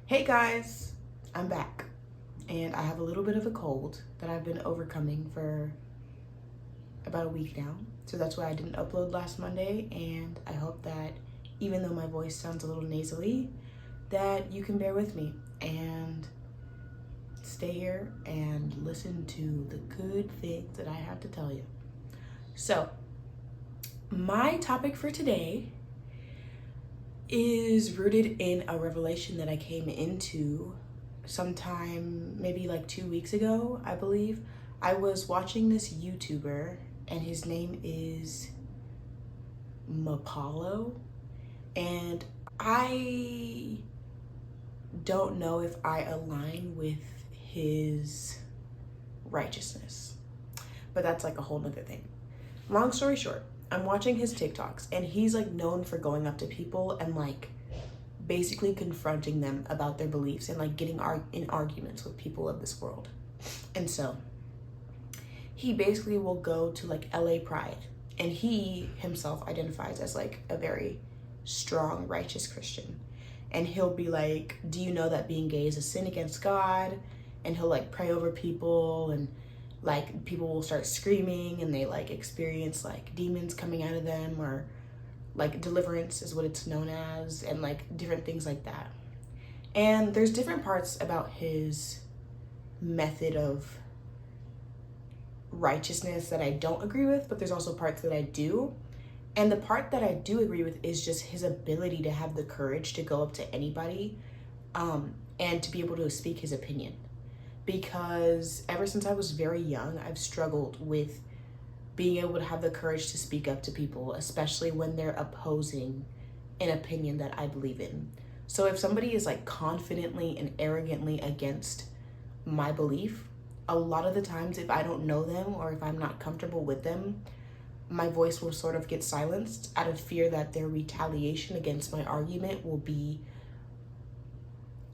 Hey guys, I'm back and I have a little bit of a cold that I've been overcoming for about a week now. So that's why I didn't upload last Monday, and I hope that even though my voice sounds a little nasally, that you can bear with me and stay here and listen to the good things that I have to tell you. So, my topic for today is rooted in a revelation that I came into sometime maybe like 2 weeks ago, I believe. I was watching this YouTuber and his name is Mapalo, and I don't know if I align with his righteousness, but that's like a whole nother thing. Long story short, I'm watching his TikToks and he's like known for going up to people and like basically confronting them about their beliefs and like getting in arguments with people of this world. And so he basically will go to like LA Pride, and he himself identifies as like a very strong, righteous Christian. And he'll be like, do you know that being gay is a sin against God? And he'll like pray over people, and like people will start screaming and they like experience like demons coming out of them, or like deliverance is what it's known as, and like different things like that. And there's different parts about his method of righteousness that I don't agree with, but there's also parts that I do. And the part that I do agree with is just his ability to have the courage to go up to anybody and to be able to speak his opinion. Because ever since I was very young, I've struggled with being able to have the courage to speak up to people, especially when they're opposing an opinion that I believe in. So if somebody is like confidently and arrogantly against my belief, a lot of the times if I don't know them or if I'm not comfortable with them, my voice will sort of get silenced out of fear that their retaliation against my argument will be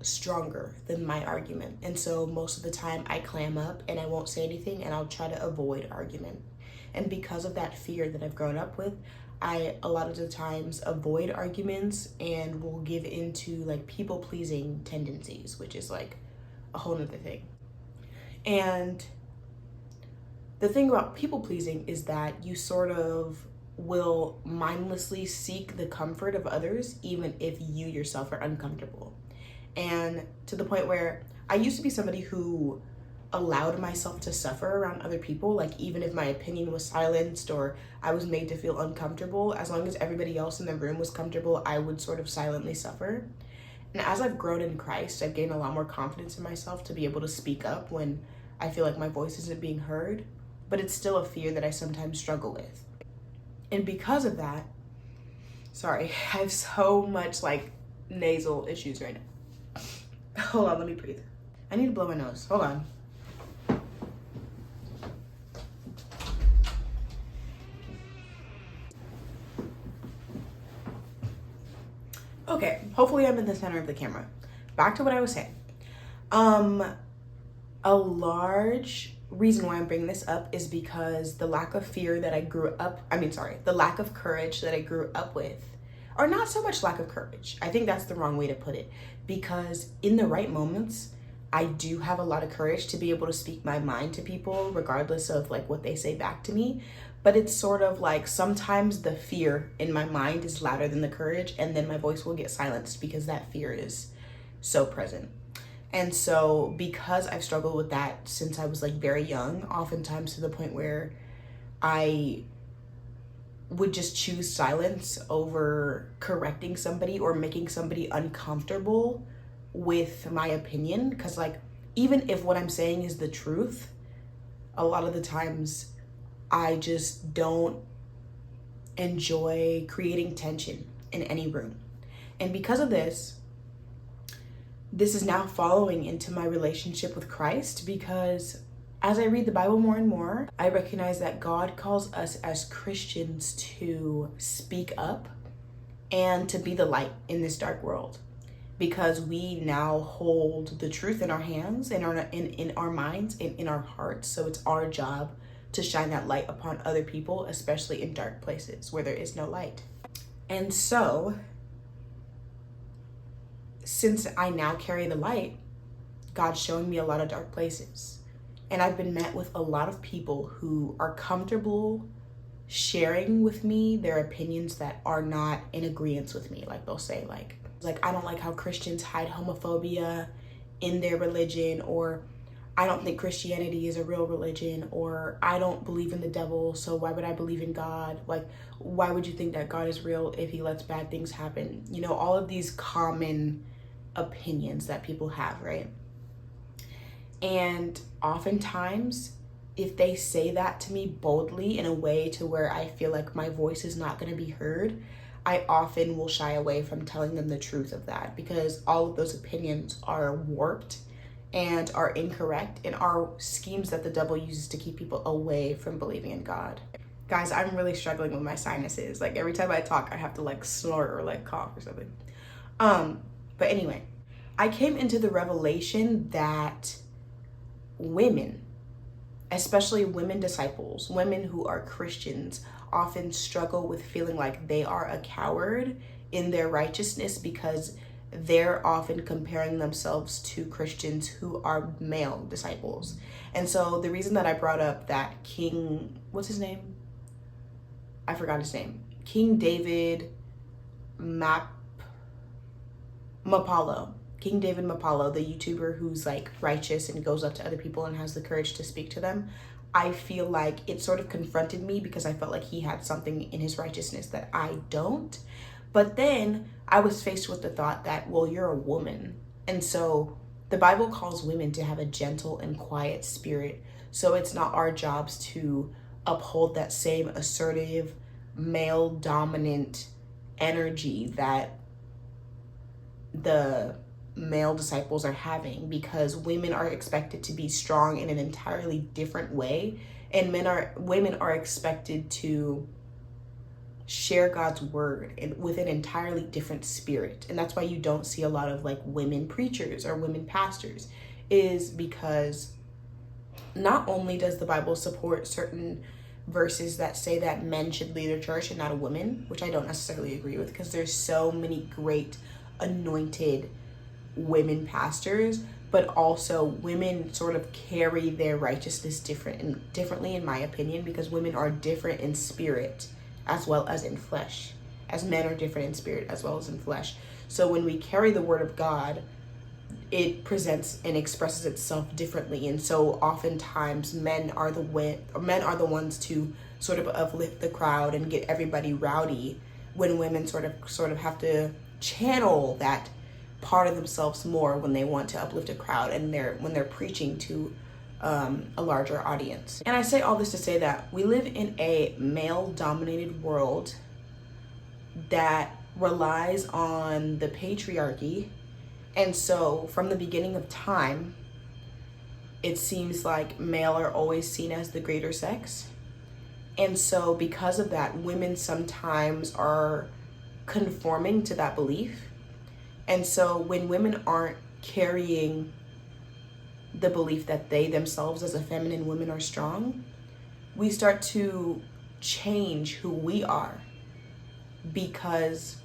stronger than my argument. And so most of the time I clam up and I won't say anything, and I'll try to avoid argument. And because of that fear that I've grown up with, I a lot of the times avoid arguments and will give into like people pleasing tendencies, which is like a whole nother thing. And the thing about people pleasing is that you sort of will mindlessly seek the comfort of others even if you yourself are uncomfortable. And to the point where I used to be somebody who allowed myself to suffer around other people, like even if my opinion was silenced or I was made to feel uncomfortable, as long as everybody else in the room was comfortable, I would sort of silently suffer. And as I've grown in Christ, I've gained a lot more confidence in myself to be able to speak up when I feel like my voice isn't being heard, but it's still a fear that I sometimes struggle with. And because of that, sorry, I have so much like nasal issues right now. Hold on, let me breathe. I need to blow my nose. Hold on. Okay, hopefully I'm in the center of the camera. Back to what I was saying. A large reason why I'm bringing this up is because the lack of fear that the lack of courage that I grew up with, or not so much lack of courage. I think that's the wrong way to put it, because in the right moments, I do have a lot of courage to be able to speak my mind to people, regardless of like what they say back to me. But it's sort of like sometimes the fear in my mind is louder than the courage, and then my voice will get silenced because that fear is so present. And so because I've struggled with that since I was like very young, oftentimes to the point where I would just choose silence over correcting somebody or making somebody uncomfortable with my opinion. Because like, even if what I'm saying is the truth, a lot of the times I just don't enjoy creating tension in any room. And because of this is now following into my relationship with Christ, because as I read the Bible more and more, I recognize that God calls us as Christians to speak up and to be the light in this dark world, because we now hold the truth in our hands, in our minds, and in our hearts. So it's our job to shine that light upon other people, especially in dark places where there is no light. And so since I now carry the light, God's showing me a lot of dark places. And I've been met with a lot of people who are comfortable sharing with me their opinions that are not in agreement with me. Like they'll say like I don't like how Christians hide homophobia in their religion, or I don't think Christianity is a real religion, or I don't believe in the devil, so why would I believe in God? Like, why would you think that God is real if he lets bad things happen? You know, all of these common opinions that people have, right? And oftentimes, if they say that to me boldly in a way to where I feel like my voice is not going to be heard, I often will shy away from telling them the truth of that, because all of those opinions are warped and are incorrect and are schemes that the devil uses to keep people away from believing in God. Guys, I'm really struggling with my sinuses. Like every time I talk, I have to like snort or like cough or something. But anyway, I came into the revelation that women, especially women disciples, women who are Christians, often struggle with feeling like they are a coward in their righteousness because they're often comparing themselves to Christians who are male disciples. And so the reason that I brought up that what's his name? I forgot his name. King David Mapalo. King David Mapalo, the YouTuber who's like righteous and goes up to other people and has the courage to speak to them. I feel like it sort of confronted me because I felt like he had something in his righteousness that I don't. But then I was faced with the thought that, well, you're a woman. And so the Bible calls women to have a gentle and quiet spirit. So it's not our jobs to uphold that same assertive, male dominant energy that the male disciples are having, because women are expected to be strong in an entirely different way, and women are expected to share God's word with an entirely different spirit. And that's why you don't see a lot of like women preachers or women pastors, is because not only does the Bible support certain verses that say that men should lead a church and not a woman, which I don't necessarily agree with, because there's so many great anointed women pastors, but also women sort of carry their righteousness differently in my opinion, because women are different in spirit as well as in flesh, as men are different in spirit as well as in flesh. So when we carry the word of God, it presents and expresses itself differently. And so oftentimes men are the ones to sort of uplift the crowd and get everybody rowdy, when women sort of have to channel that part of themselves more when they want to uplift a crowd and when they're preaching to a larger audience. And I say all this to say that we live in a male-dominated world that relies on the patriarchy. And so from the beginning of time, it seems like male are always seen as the greater sex. And so because of that, women sometimes are conforming to that belief. And so when women aren't carrying the belief that they themselves as a feminine woman are strong, we start to change who we are, because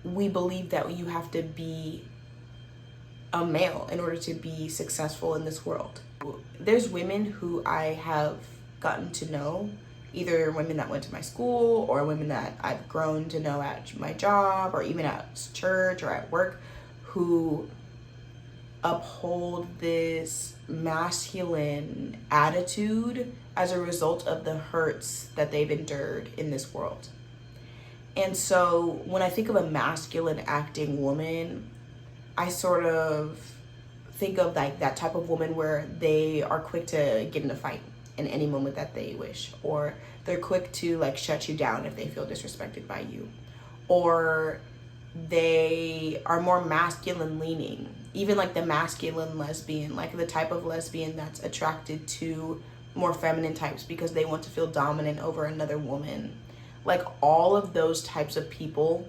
we believe that you have to be a male in order to be successful in this world. There's women who I have gotten to know, either women that went to my school or women that I've grown to know at my job or even at church or at work, who uphold this masculine attitude as a result of the hurts that they've endured in this world. And so when I think of a masculine acting woman, I sort of think of like that type of woman where they are quick to get in a fight in any moment that they wish, or they're quick to like shut you down if they feel disrespected by you, or they are more masculine leaning, even like the masculine lesbian, like the type of lesbian that's attracted to more feminine types because they want to feel dominant over another woman. Like all of those types of people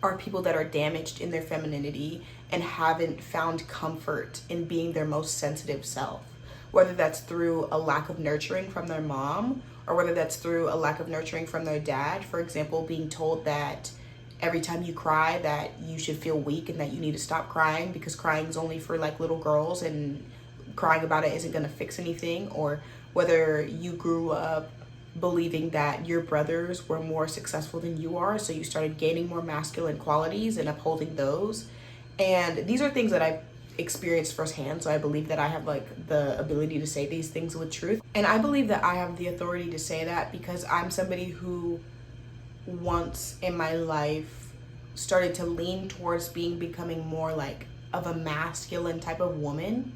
are people that are damaged in their femininity and haven't found comfort in being their most sensitive self, whether that's through a lack of nurturing from their mom or whether that's through a lack of nurturing from their dad. For example, being told that every time you cry that you should feel weak and that you need to stop crying because crying is only for like little girls and crying about it isn't going to fix anything, or whether you grew up believing that your brothers were more successful than you are, so you started gaining more masculine qualities and upholding those. And these are things that I've experienced firsthand, so I believe that I have like the ability to say these things with truth. And I believe that I have the authority to say that because I'm somebody who once in my life started to lean towards becoming more like of a masculine type of woman.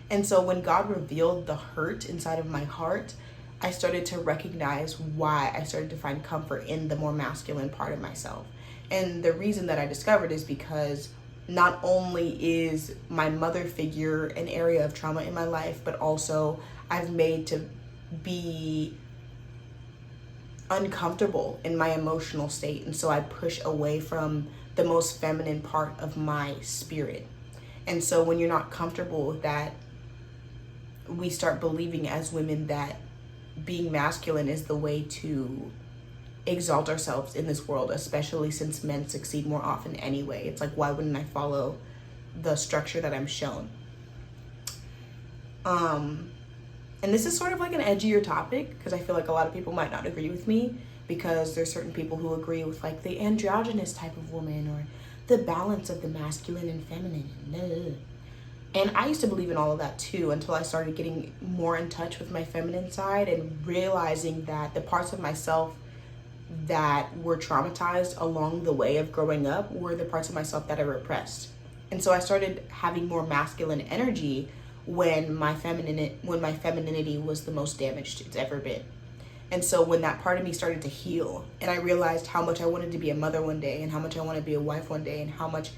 And so when God revealed the hurt inside of my heart, I started to recognize why I started to find comfort in the more masculine part of myself. And the reason that I discovered is because not only is my mother figure an area of trauma in my life, but also I've made to be uncomfortable in my emotional state. And so I push away from the most feminine part of my spirit. And so when you're not comfortable with that, we start believing as women that being masculine is the way to exalt ourselves in this world, especially since men succeed more often anyway. It's like, why wouldn't I follow the structure that I'm shown? And this is sort of like an edgier topic because I feel like a lot of people might not agree with me, because there's certain people who agree with like the androgynous type of woman or the balance of the masculine and feminine. And I used to believe in all of that too, until I started getting more in touch with my feminine side and realizing that the parts of myself that were traumatized along the way of growing up were the parts of myself that I repressed. And so I started having more masculine energy when my femininity was the most damaged it's ever been. And so when that part of me started to heal, and I realized how much I wanted to be a mother one day, and how much I want to be a wife one day, and how much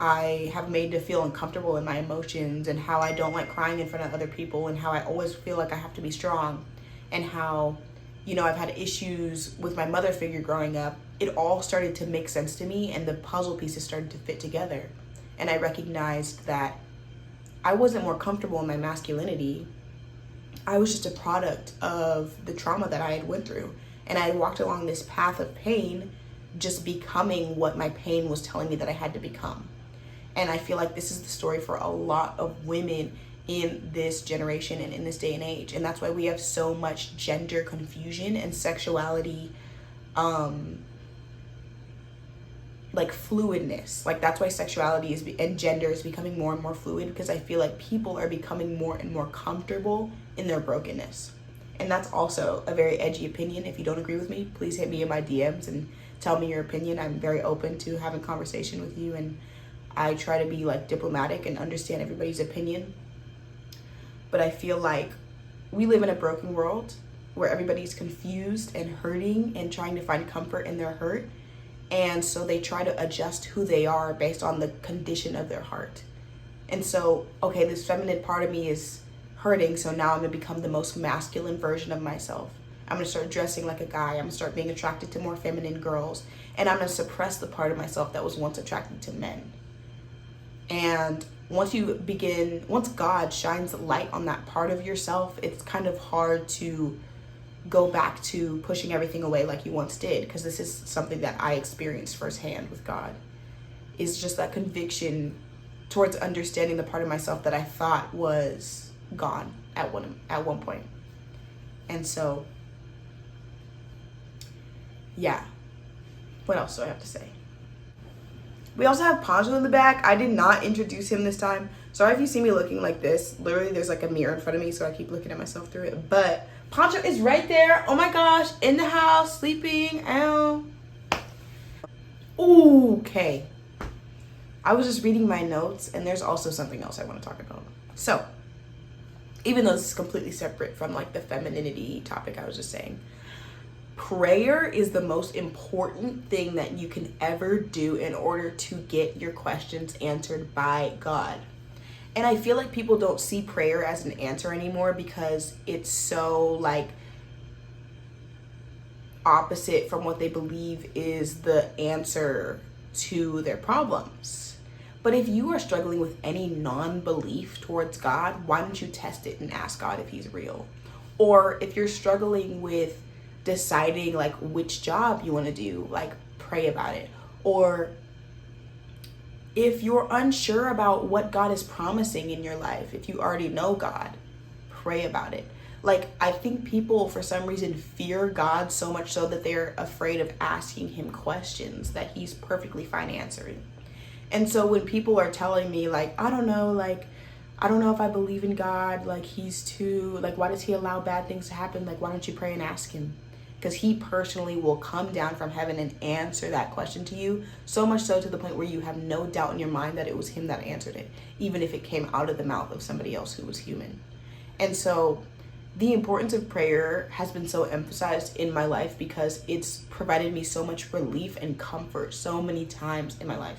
I have made to feel uncomfortable in my emotions, and how I don't like crying in front of other people, and how I always feel like I have to be strong, and how, you know, I've had issues with my mother figure growing up, it all started to make sense to me, and the puzzle pieces started to fit together. And I recognized that I wasn't more comfortable in my masculinity. I was just a product of the trauma that I had went through. And I had walked along this path of pain, just becoming what my pain was telling me that I had to become. And I feel like this is the story for a lot of women in this generation and in this day and age. And that's why we have so much gender confusion and sexuality, like fluidness. Like that's why sexuality and gender is becoming more and more fluid, because I feel like people are becoming more and more comfortable in their brokenness. And that's also a very edgy opinion. If you don't agree with me, please hit me in my DMs and tell me your opinion. I'm very open to having conversation with you, and I try to be like diplomatic and understand everybody's opinion. But I feel like we live in a broken world where everybody's confused and hurting and trying to find comfort in their hurt. And so they try to adjust who they are based on the condition of their heart. And so, okay, this feminine part of me is hurting, so now I'm gonna become the most masculine version of myself. I'm gonna start dressing like a guy. I'm gonna start being attracted to more feminine girls. And I'm gonna suppress the part of myself that was once attracted to men. And once God shines light on that part of yourself, it's kind of hard to go back to pushing everything away like you once did, because this is something that I experienced firsthand with God, is just that conviction towards understanding the part of myself that I thought was gone at one point. And so, yeah. What else do I have to say? We also have Pancho in the back. I did not introduce him this time. Sorry if you see me looking like this. Literally, there's like a mirror in front of me, so I keep looking at myself through it. But Pancho is right there. Oh my gosh, in the house, sleeping. Ow. Okay. I was just reading my notes, and there's also something else I want to talk about. So, even though this is completely separate from like the femininity topic I was just saying, prayer is the most important thing that you can ever do in order to get your questions answered by God. And I feel like people don't see prayer as an answer anymore because it's so like opposite from what they believe is the answer to their problems. But if you are struggling with any non-belief towards God, why don't you test it and ask God if he's real? Or if you're struggling with deciding like which job you want to do, like pray about it. Or if you're unsure about what God is promising in your life, if you already know God, pray about it. Like, I think people for some reason fear God so much so that they're afraid of asking him questions that he's perfectly fine answering. And so when people are telling me, like, I don't know if I believe in God, like, he's too, like, why does he allow bad things to happen? Like, why don't you pray and ask him? Because he personally will come down from heaven and answer that question to you, so much so to the point where you have no doubt in your mind that it was him that answered it, even if it came out of the mouth of somebody else who was human. And so the importance of prayer has been so emphasized in my life because it's provided me so much relief and comfort so many times in my life.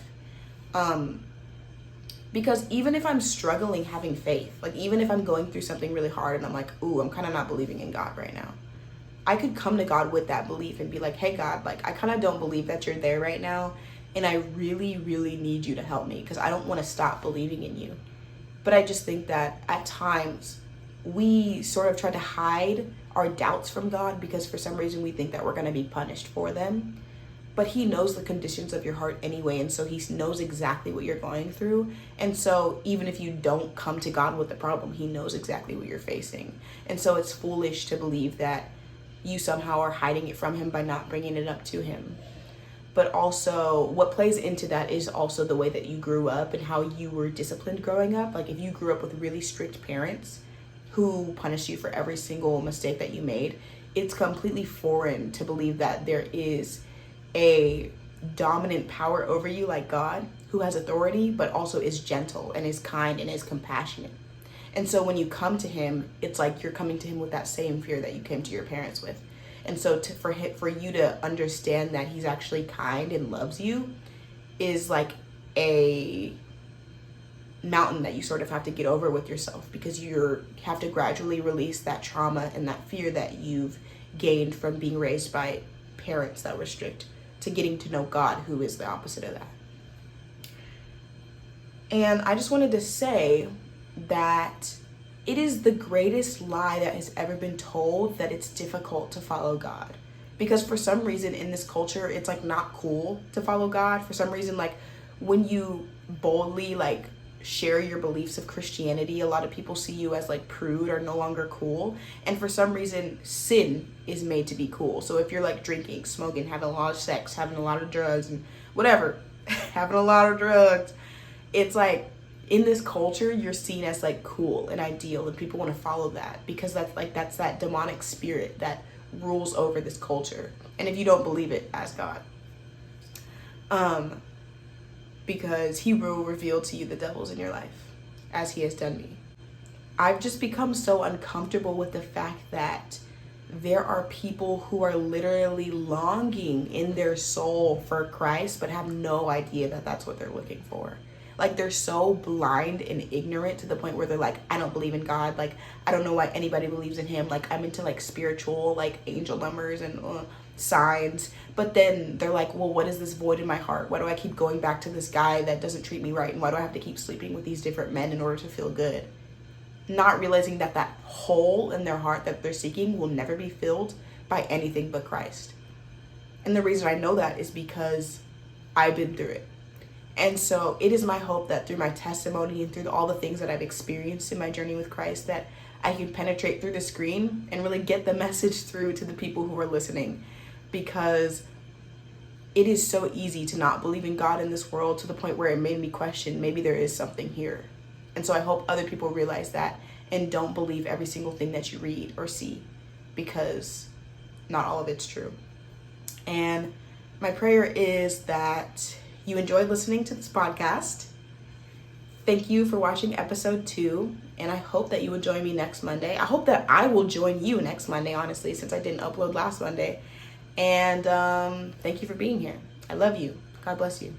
Because even if I'm struggling having faith, like even if I'm going through something really hard and I'm like, ooh, I'm kind of not believing in God right now, I could come to God with that belief and be like, hey God, like I kind of don't believe that you're there right now, and I really, really need you to help me because I don't want to stop believing in you. But I just think that at times we sort of try to hide our doubts from God because for some reason we think that we're going to be punished for them. But he knows the conditions of your heart anyway, and so he knows exactly what you're going through. And so even if you don't come to God with the problem, he knows exactly what you're facing. And so it's foolish to believe that you somehow are hiding it from him by not bringing it up to him. But also what plays into that is also the way that you grew up and how you were disciplined growing up. Like if you grew up with really strict parents who punished you for every single mistake that you made, it's completely foreign to believe that there is a dominant power over you like God, who has authority but also is gentle and is kind and is compassionate. And so when you come to him, it's like you're coming to him with that same fear that you came to your parents with. And so for you to understand that he's actually kind and loves you is like a mountain that you sort of have to get over with yourself, because you have to gradually release that trauma and that fear that you've gained from being raised by parents that were strict to getting to know God, who is the opposite of that. And I just wanted to say that it is the greatest lie that has ever been told that it's difficult to follow God. Because for some reason in this culture, it's like not cool to follow God. For some reason, like when you boldly like share your beliefs of Christianity, a lot of people see you as like prude or no longer cool. And for some reason, sin is made to be cool. So if you're like drinking, smoking, having a lot of sex, having a lot of drugs and whatever, having a lot of drugs, it's like in this culture, you're seen as like cool and ideal, and people want to follow that because that's that demonic spirit that rules over this culture. And if you don't believe it, ask God. Because he will reveal to you the devils in your life, as he has done me. I've just become so uncomfortable with the fact that there are people who are literally longing in their soul for Christ, but have no idea that that's what they're looking for. Like they're so blind and ignorant to the point where they're like, I don't believe in God. Like, I don't know why anybody believes in him. Like, I'm into like spiritual, like angel numbers and signs. But then they're like, well, what is this void in my heart? Why do I keep going back to this guy that doesn't treat me right? And why do I have to keep sleeping with these different men in order to feel good? Not realizing that that hole in their heart that they're seeking will never be filled by anything but Christ. And the reason I know that is because I've been through it. And so it is my hope that through my testimony and through all the things that I've experienced in my journey with Christ, that I can penetrate through the screen and really get the message through to the people who are listening. Because it is so easy to not believe in God in this world to the point where it made me question, maybe there is something here. And so I hope other people realize that and don't believe every single thing that you read or see, because not all of it's true. And my prayer is that you enjoyed listening to this podcast. Thank you for watching episode 2, and I hope that you will join me next Monday. I hope that I will join you next Monday, honestly, since I didn't upload last Monday. And thank you for being here. I love you. God bless you.